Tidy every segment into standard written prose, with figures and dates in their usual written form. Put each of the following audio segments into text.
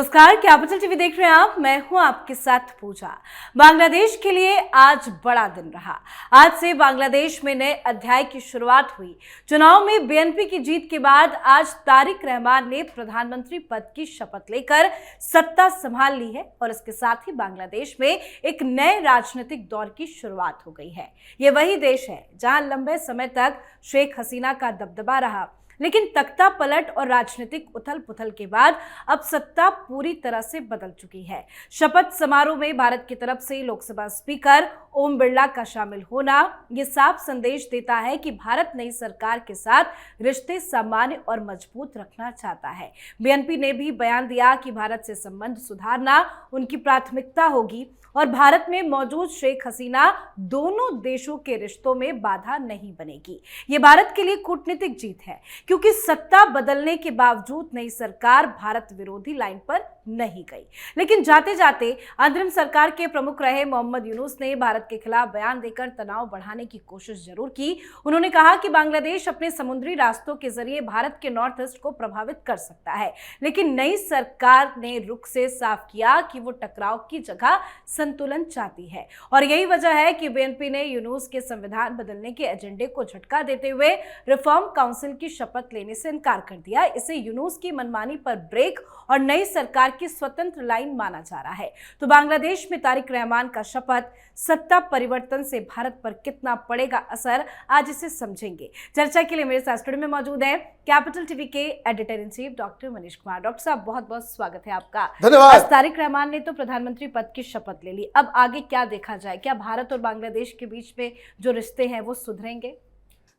नमस्कार, capital TV देख रहे हैं आप। मैं हूं आपके साथ पूजा। बांग्लादेश के लिए आज बड़ा दिन रहा। आज से बांग्लादेश में नए अध्याय की शुरुआत हुई। चुनाव में बीएनपी की जीत के बाद आज तारिक रहमान ने प्रधानमंत्री पद की शपथ लेकर सत्ता संभाल ली है और इसके साथ ही बांग्लादेश में एक नए राजनीतिक दौर की शुरुआत हो गई है। ये वही देश है जहां लंबे समय तक शेख हसीना का दबदबा रहा, लेकिन तख्ता पलट और राजनीतिक उथल पुथल के बाद अब सत्ता पूरी तरह से बदल चुकी है। शपथ समारोह में भारत की तरफ से लोकसभा स्पीकर ओम बिरला का शामिल होना ये साफ संदेश देता है कि भारत नई सरकार के साथ रिश्ते सामान्य और मजबूत रखना चाहता है। बीएनपी ने भी बयान दिया कि भारत से संबंध सुधारना उनकी प्राथमिकता होगी और भारत में मौजूद शेख हसीना दोनों देशों के रिश्तों में बाधा नहीं बनेगी। ये भारत के लिए कूटनीतिक जीत है, क्योंकि सत्ता बदलने के बावजूद नई सरकार भारत विरोधी लाइन पर नहीं गई। लेकिन जाते जाते अंतरिम सरकार के प्रमुख रहे मोहम्मद यूनुस ने भारत के खिलाफ बयान देकर तनाव बढ़ाने की कोशिश जरूर की। उन्होंने कहा कि बांग्लादेश अपने समुद्री रास्तों के जरिए भारत के नॉर्थ ईस्ट को प्रभावित कर सकता है, लेकिन नई सरकार ने रुख से साफ किया कि वो टकराव की जगह संतुलन चाहती है। और यही वजह है कि बीएनपी ने यूनुस के संविधान बदलने के एजेंडे को झटका देते हुए रिफॉर्म काउंसिल की शपथ लेने से इनकार कर दिया। इसे यूनुस की मनमानी पर ब्रेक और नई सरकार की स्वतंत्र लाइन माना जा रहा है। तो बांग्लादेश में तारिक रहमान का शपथ सत्ता परिवर्तन से भारत पर कितना पड़ेगा असर, आज इसे समझेंगे। चर्चा के लिए मेरे साथ स्टूडियो में मौजूद है कैपिटल टीवी के editor in chief doctor Manish Kumar. Doctor साहब, बहुत बहुत स्वागत है आपका। धन्यवाद। तारिक रहमान ने तो प्रधानमंत्री पद की शपथ ले ली, अब आगे क्या देखा जाए? क्या भारत और बांग्लादेश के बीच में जो रिश्ते हैं वो सुधरेंगे?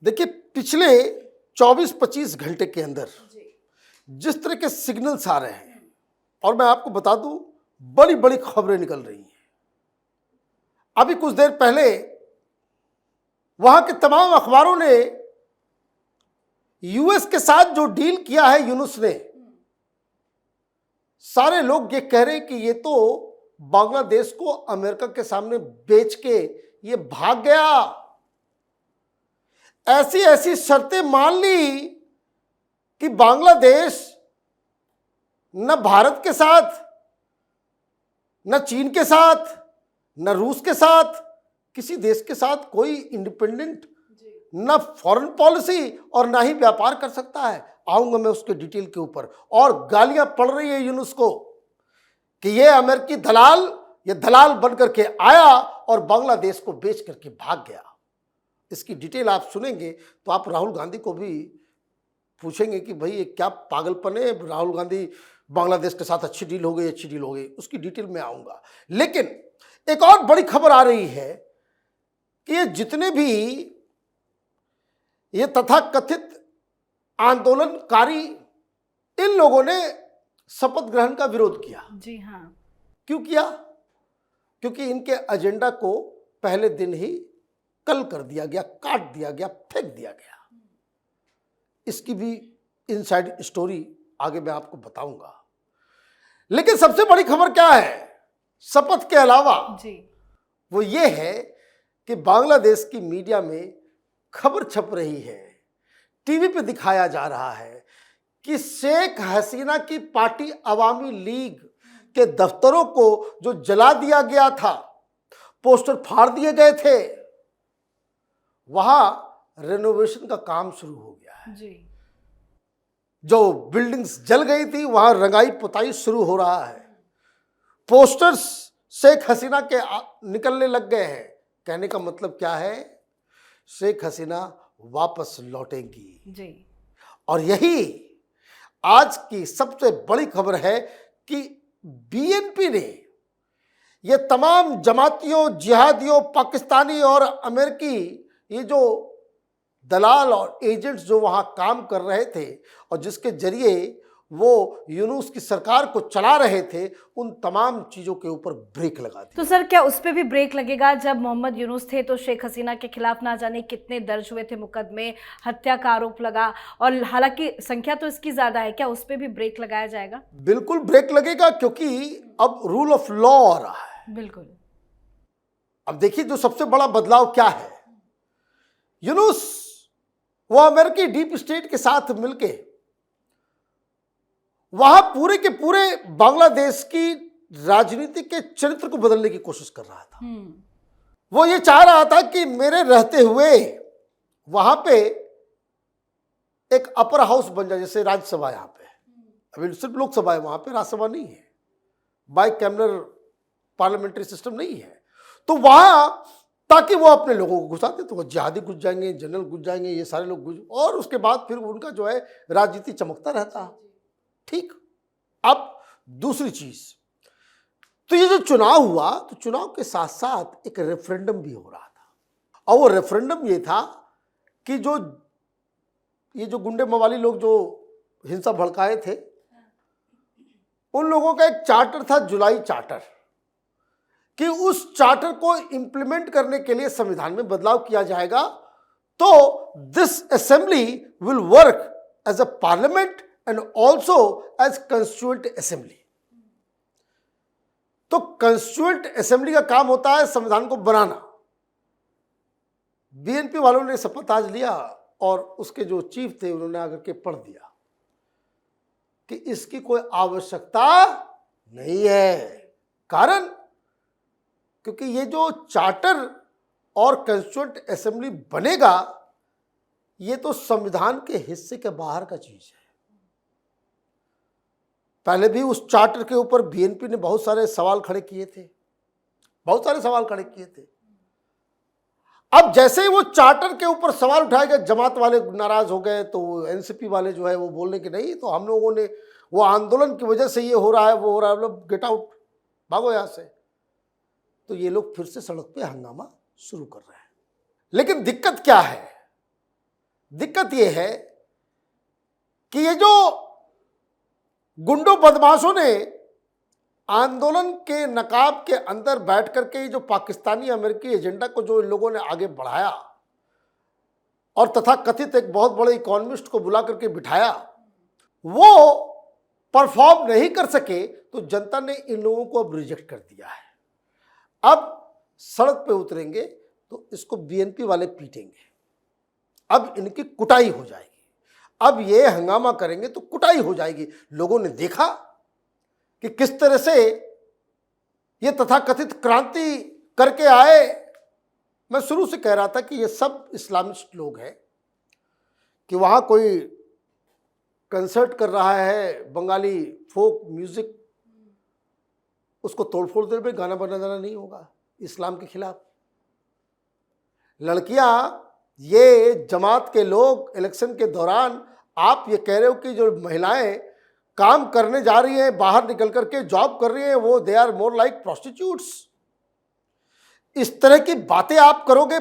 देखिए, पिछले 24-25 घंटे के अंदर जिस तरह के सिग्नल्स आ रहे हैं, और मैं आपको बता दूं, बड़ी बड़ी खबरें निकल रही हैं। अभी कुछ देर पहले वहां के तमाम अखबारों ने यूएस के साथ जो डील किया है यूनुस ने, सारे लोग ये कह रहे हैं कि ये तो बांग्लादेश को अमेरिका के सामने बेच के ये भाग गया। ऐसी ऐसी शर्तें मान ली कि बांग्लादेश न भारत के साथ, न चीन के साथ, न रूस के साथ, किसी देश के साथ कोई इंडिपेंडेंट न फॉरेन पॉलिसी और ना ही व्यापार कर सकता है। आऊंगा मैं उसके डिटेल के ऊपर। और गालियां पड़ रही है यूनुस को कि ये अमेरिकी दलाल, ये दलाल बन करके आया और बांग्लादेश को बेच करके भाग गया। इसकी डिटेल आप सुनेंगे तो आप राहुल गांधी को भी पूछेंगे कि भाई ये क्या पागलपन है, राहुल गांधी बांग्लादेश के साथ अच्छी डील हो गई, अच्छी डील हो गई। उसकी डिटेल में आऊंगा। लेकिन एक और बड़ी खबर आ रही है कि ये जितने भी ये तथाकथित आंदोलनकारी, इन लोगों ने शपथ ग्रहण का विरोध किया। जी हाँ। क्यों किया? क्योंकि इनके एजेंडा को पहले दिन ही कल कर दिया गया, काट दिया गया, फेंक दिया गया। इसकी भी इनसाइड स्टोरी आगे मैं आपको बताऊंगा। लेकिन सबसे बड़ी खबर क्या है शपथ के अलावा जी, वो ये है कि बांग्लादेश की मीडिया में खबर छप रही है, टीवी पे दिखाया जा रहा है कि शेख हसीना की पार्टी अवामी लीग के दफ्तरों को जो जला दिया गया था, पोस्टर फाड़ दिए गए थे, वहां रेनोवेशन का काम शुरू हो गया है। जी। जो बिल्डिंग्स जल गई थी वहां रंगाई पुताई शुरू हो रहा है। पोस्टर्स शेख हसीना के निकलने लग गए हैं। कहने का मतलब क्या है? शेख हसीना वापस लौटेंगी। जी। और यही आज की सबसे बड़ी खबर है कि बीएनपी ने ये तमाम जमातियों, जिहादियों, पाकिस्तानी और अमेरिकी ये जो दलाल और एजेंट्स जो वहां काम कर रहे थे और जिसके जरिए वो यूनुस की सरकार को चला रहे थे, उन तमाम चीजों के ऊपर ब्रेक लगा दी। तो सर, क्या उस पर भी ब्रेक लगेगा? जब मोहम्मद यूनुस थे तो शेख हसीना के खिलाफ ना जाने कितने दर्ज हुए थे मुकदमे, हत्या का आरोप लगा, और हालांकि संख्या तो इसकी ज्यादा है। क्या उस पर भी ब्रेक लगाया जाएगा? बिल्कुल ब्रेक लगेगा, क्योंकि अब रूल ऑफ लॉ आ रहा है। बिल्कुल। अब देखिए, जो सबसे बड़ा बदलाव क्या है, यूनुस वो अमेरिकी डीप स्टेट के साथ मिलके वहां पूरे के पूरे बांग्लादेश की राजनीति के चरित्र को बदलने की कोशिश कर रहा था। वो ये चाह रहा था कि मेरे रहते हुए वहां पे एक अपर हाउस बन जाए, जैसे राज्यसभा यहाँ पे, अभी सिर्फ लोकसभा है, वहां पे राज्यसभा नहीं है, बाई कैमरल पार्लियामेंट्री सिस्टम नहीं है। तो वहां ताकि वो अपने लोगों को घुसाते, तो वो जिहादी घुस जाएंगे, जनरल घुस जाएंगे, ये सारे लोग घुस, और उसके बाद फिर उनका जो है राजनीति चमकता रहता। ठीक। अब दूसरी चीज, तो ये जो चुनाव हुआ, तो चुनाव के साथ साथ एक रेफरेंडम भी हो रहा था, और वो रेफरेंडम ये था कि ये जो गुंडे मवाली लोग जो हिंसा भड़काए थे, उन लोगों का एक चार्टर था, जुलाई चार्टर, कि उस चार्टर को इंप्लीमेंट करने के लिए संविधान में बदलाव किया जाएगा। तो this assembly will work as a parliament and also as constituent assembly. तो कंस्टिट्यूएंट असेंबली का काम होता है संविधान को बनाना। बीएनपी वालों ने शपथ आज लिया, और उसके जो चीफ थे उन्होंने आकर के पढ़ दिया कि इसकी कोई आवश्यकता नहीं है। कारण, क्योंकि ये जो चार्टर और कंस्टिट्यूएंट असेंबली बनेगा, ये तो संविधान के हिस्से के बाहर का चीज है। पहले भी उस चार्टर के ऊपर बीएनपी ने बहुत सारे सवाल खड़े किए थे, बहुत सारे सवाल खड़े किए थे। अब जैसे ही वो चार्टर के ऊपर सवाल उठाए गए, जमात वाले नाराज हो गए, तो एनसीपी वाले जो है वो बोलने की नहीं, तो हम लोगों ने, वो आंदोलन की वजह से ये हो रहा है, वो हो रहा है, मतलब गेट आउट, भागो यहां से। तो ये लोग फिर से सड़क पे हंगामा शुरू कर रहे हैं। लेकिन दिक्कत क्या है? दिक्कत ये है कि ये जो गुंडों बदमाशों ने आंदोलन के नकाब के अंदर बैठ करके जो पाकिस्तानी अमेरिकी एजेंडा को जो इन लोगों ने आगे बढ़ाया, और तथा कथित एक बहुत बड़े इकोनॉमिस्ट को बुला करके बिठाया, वो परफॉर्म नहीं कर सके, तो जनता ने इन लोगों को अब रिजेक्ट कर दिया है। अब सड़क पे उतरेंगे तो इसको बीएनपी वाले पीटेंगे, अब इनकी कुटाई हो जाएगी। अब ये हंगामा करेंगे तो कुटाई हो जाएगी। लोगों ने देखा कि किस तरह से ये तथाकथित क्रांति करके आए। मैं शुरू से कह रहा था कि ये सब इस्लामिस्ट लोग हैं, कि वहाँ कोई कंसर्ट कर रहा है बंगाली फोक म्यूजिक, उसको तोड़फोड़ देने में गाना बजाना नहीं होगा इस्लाम के खिलाफ। लड़कियां, ये जमात के लोग इलेक्शन के दौरान, आप ये कह रहे हो कि जो महिलाएं काम करने जा रही हैं, बाहर निकल करके जॉब कर रही हैं, वो they are more like prostitutes. इस तरह की बातें आप करोगे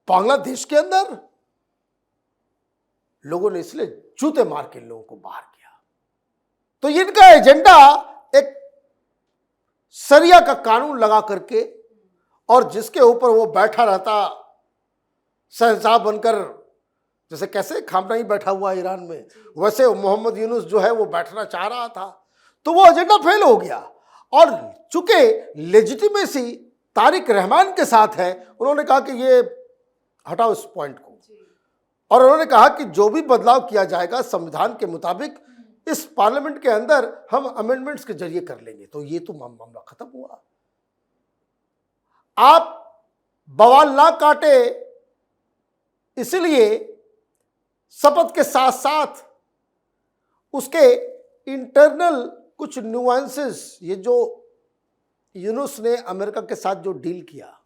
बांग्लादेश के अंदर? लोगों ने इसलिए जूते मार के लोगों को बाहर किया। तो इनका एजेंडा एक सरिया का कानून लगा करके, और जिसके ऊपर वो बैठा रहता शहंशाह बनकर, जैसे कैसे खामनाई बैठा हुआ है ईरान में, वैसे मोहम्मद यूनुस जो है वो बैठना चाह रहा था। तो वो एजेंडा फेल हो गया। और चूंकि लेजिटिमेसी तारिक रहमान के साथ है, उन्होंने कहा कि ये हटाओ इस पॉइंट को, और उन्होंने कहा कि जो भी बदलाव किया जाएगा संविधान के मुताबिक इस पार्लियामेंट के अंदर हम अमेंडमेंट्स के जरिए कर लेंगे। तो ये तो मामला खत्म हुआ। आप बवाल ना काटे, इसलिए शपथ के साथ साथ उसके इंटरनल कुछ न्यूएंसेस, ये जो यूनुस ने अमेरिका के साथ जो डील किया,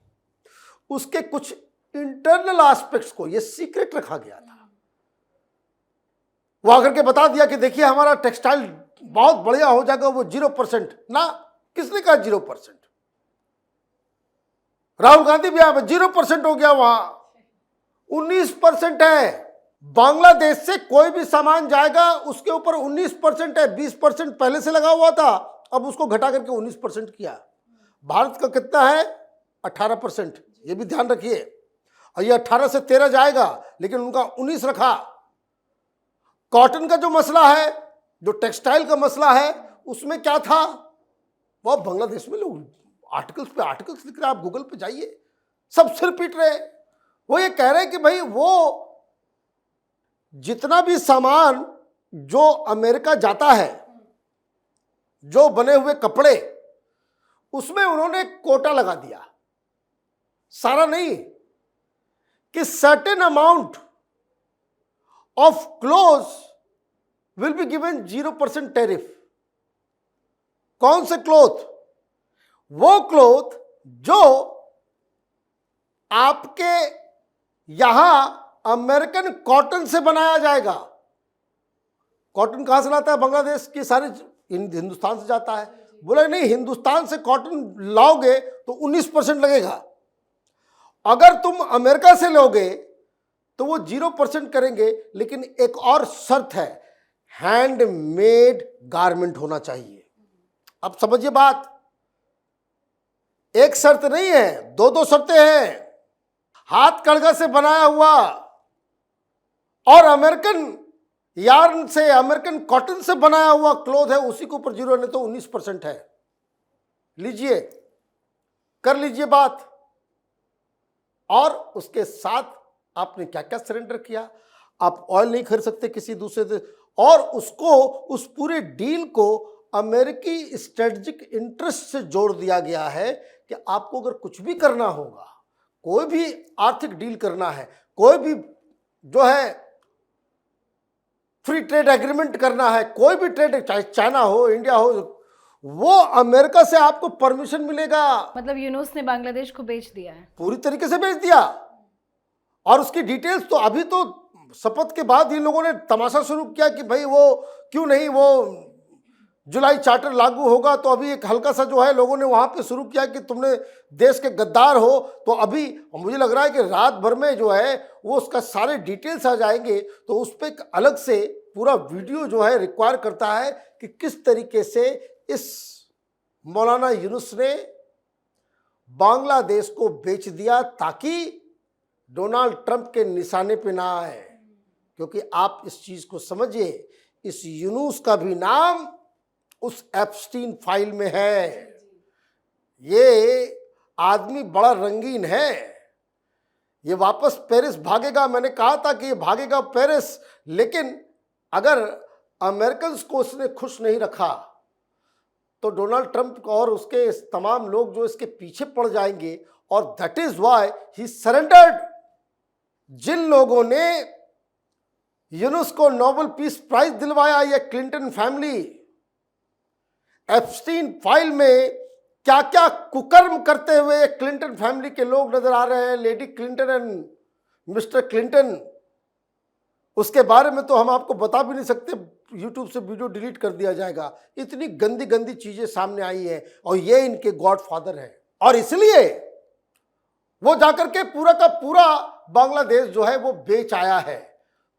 उसके कुछ इंटरनल एस्पेक्ट्स को ये सीक्रेट रखा गया था। वो आकर के बता दिया कि देखिए हमारा टेक्सटाइल बहुत बढ़िया हो जाएगा, वो 0% ना। किसने कहा 0%? राहुल गांधी भी यहाँ 0% हो गया, वहां 19% है। बांग्लादेश से कोई भी सामान जाएगा उसके ऊपर 19% है। 20% पहले से लगा हुआ था, अब उसको घटा करके 19% किया। भारत का कितना है? 18%। ये भी ध्यान रखिए। और ये 18 से 13 जाएगा, लेकिन उनका 19 रखा। कॉटन का जो मसला है, जो टेक्सटाइल का मसला है, उसमें क्या था? वो बांग्लादेश में लोग आर्टिकल्स पे आर्टिकल्स लिख रहे हैं, आप गूगल पे जाइए, सब सिर पीट रहे। वो ये कह रहे हैं कि भाई वो जितना भी सामान जो अमेरिका जाता है, जो बने हुए कपड़े, उसमें उन्होंने कोटा लगा दिया, सारा नहीं, कि certain amount of cloth will be given 0% tariff. कौन से क्लोथ? वो क्लोथ जो आपके यहां अमेरिकन कॉटन से बनाया जाएगा। कॉटन कहां से लाता है? बांग्लादेश की सारी हिंदुस्तान से जाता है। बोले नहीं, हिंदुस्तान से कॉटन लाओगे तो 19% लगेगा, अगर तुम अमेरिका से लोगे तो वो 0% करेंगे, लेकिन एक और शर्त है, हैंडमेड गारमेंट होना चाहिए। अब समझिए बात, एक शर्त नहीं है, दो शर्तें हैं। हाथ कड़गा से बनाया हुआ और अमेरिकन यार्न से, अमेरिकन कॉटन से बनाया हुआ क्लोथ है, उसी के ऊपर 0 नहीं तो 19% है। लीजिए, कर लीजिए बात। और उसके साथ आपने क्या क्या सरेंडर किया? आप ऑयल नहीं खरीद सकते किसी दूसरे से, और उसको, उस पूरे डील को अमेरिकी स्ट्रेटेजिक इंटरेस्ट से जोड़ दिया गया है कि आपको अगर कुछ भी करना होगा, कोई भी आर्थिक डील करना है, कोई भी जो है फ्री ट्रेड एग्रीमेंट करना है, कोई भी ट्रेड, चाहे चाइना हो, इंडिया हो, वो अमेरिका से आपको परमिशन मिलेगा। मतलब यूनुस ने बांग्लादेश को बेच दिया है, पूरी तरीके से बेच दिया। और उसकी डिटेल्स तो अभी तो शपथ के बाद इन लोगों ने तमाशा शुरू किया कि भाई वो क्यों नहीं, वो जुलाई चार्टर लागू होगा, तो अभी एक हल्का सा जो है लोगों ने वहां पे शुरू किया कि तुमने देश के गद्दार हो। तो अभी मुझे लग रहा है कि रात भर में जो है वो उसका सारे डिटेल्स आ जाएंगे, तो उस पर एक अलग से पूरा वीडियो जो है रिक्वायर करता है कि किस तरीके से इस मौलाना यूनुस ने बांग्लादेश को बेच दिया ताकि डोनाल्ड ट्रंप के निशाने पे ना आए। क्योंकि आप इस चीज को समझिए, इस यूनुस का भी नाम उस एप्स्टीन फाइल में है। ये आदमी बड़ा रंगीन है, ये वापस पेरिस भागेगा। मैंने कहा था कि ये भागेगा पेरिस, लेकिन अगर अमेरिकन को उसने खुश नहीं रखा तो डोनाल्ड ट्रंप और उसके तमाम लोग जो इसके पीछे पड़ जाएंगे। और that is why he surrendered. जिन लोगों ने यूनुस को नोबेल पीस प्राइज दिलवाया, ये क्लिंटन फैमिली, एप्स्टीन फाइल में क्या क्या कुकर्म करते हुए क्लिंटन फैमिली के लोग नजर आ रहे हैं, lady Clinton and mister Clinton. उसके बारे में तो हम आपको बता भी नहीं सकते, यूट्यूब से वीडियो डिलीट कर दिया जाएगा। इतनी गंदी गंदी चीजें सामने आई है, और ये इनके गॉडफादर है। और इसलिए वो जाकर के पूरा का पूरा बांग्लादेश जो है वो बेच आया है।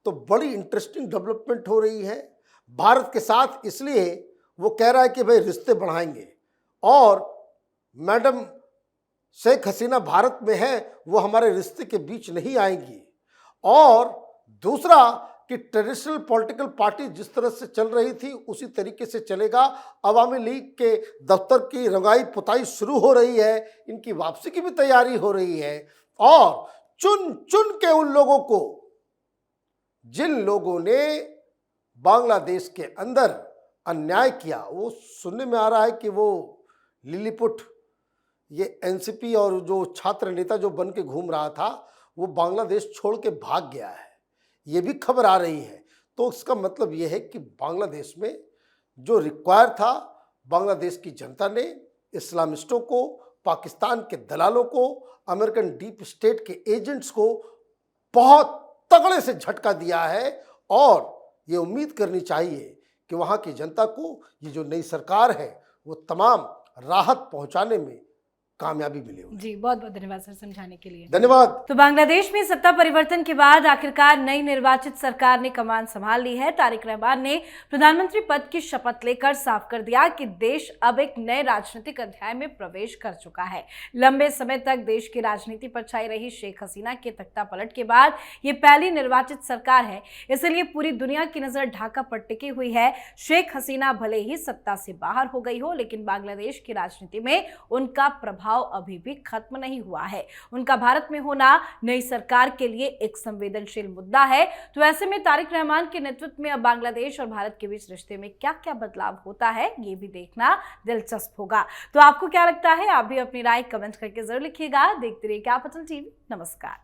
तो बड़ी इंटरेस्टिंग डेवलपमेंट हो रही है भारत के साथ। इसलिए वो कह रहा है कि भाई रिश्ते बढ़ाएंगे, और मैडम शेख हसीना भारत में है, वो हमारे रिश्ते के बीच नहीं आएंगी। और दूसरा कि ट्रेडिशनल पॉलिटिकल पार्टी जिस तरह से चल रही थी उसी तरीके से चलेगा। अवामी लीग के दफ्तर की रंगाई पुताई शुरू हो रही है, इनकी वापसी की भी तैयारी हो रही है। और चुन चुन के उन लोगों को, जिन लोगों ने बांग्लादेश के अंदर अन्याय किया, वो सुनने में आ रहा है कि वो लिलीपुट, ये एनसीपी और जो छात्र नेता जो बन के घूम रहा था, वो बांग्लादेश छोड़ के भाग गया है, ये भी खबर आ रही है। तो इसका मतलब ये है कि बांग्लादेश में जो रिक्वायर था, बांग्लादेश की जनता ने इस्लामिस्टों को, पाकिस्तान के दलालों को, अमेरिकन डीप स्टेट के एजेंट्स को बहुत तगड़े से झटका दिया है। और ये उम्मीद करनी चाहिए कि वहाँ की जनता को ये जो नई सरकार है वो तमाम राहत पहुँचाने में कामयाबी मिली होगी। जी, बहुत बहुत धन्यवाद सर समझाने के लिए। धन्यवाद। तो बांग्लादेश में सत्ता परिवर्तन के बाद आखिरकार नई निर्वाचित सरकार ने कमान संभाल ली है। तारिक रहमान ने प्रधानमंत्री पद की शपथ लेकर साफ कर दिया कि देश अब एक नए राजनीतिक अध्याय में प्रवेश कर चुका है। लंबे समय तक देश की राजनीति पर छाई रही शेख हसीना के तख्ता पलट के बाद ये पहली निर्वाचित सरकार है, इसलिए पूरी दुनिया की नजर ढाका पर टिकी हुई है। शेख हसीना भले ही सत्ता से बाहर हो गई हो, लेकिन बांग्लादेश की राजनीति में उनका प्रभाव प्रभाव अभी भी खत्म नहीं हुआ है। उनका भारत में होना नई सरकार के लिए एक संवेदनशील मुद्दा है। तो ऐसे में तारिक रहमान के नेतृत्व में अब बांग्लादेश और भारत के बीच रिश्ते में क्या क्या बदलाव होता है, ये भी देखना दिलचस्प होगा। तो आपको क्या लगता है? आप भी अपनी राय कमेंट करके जरूर लिखिएगा। देखते रहिए कैपिटल टीवी। नमस्कार।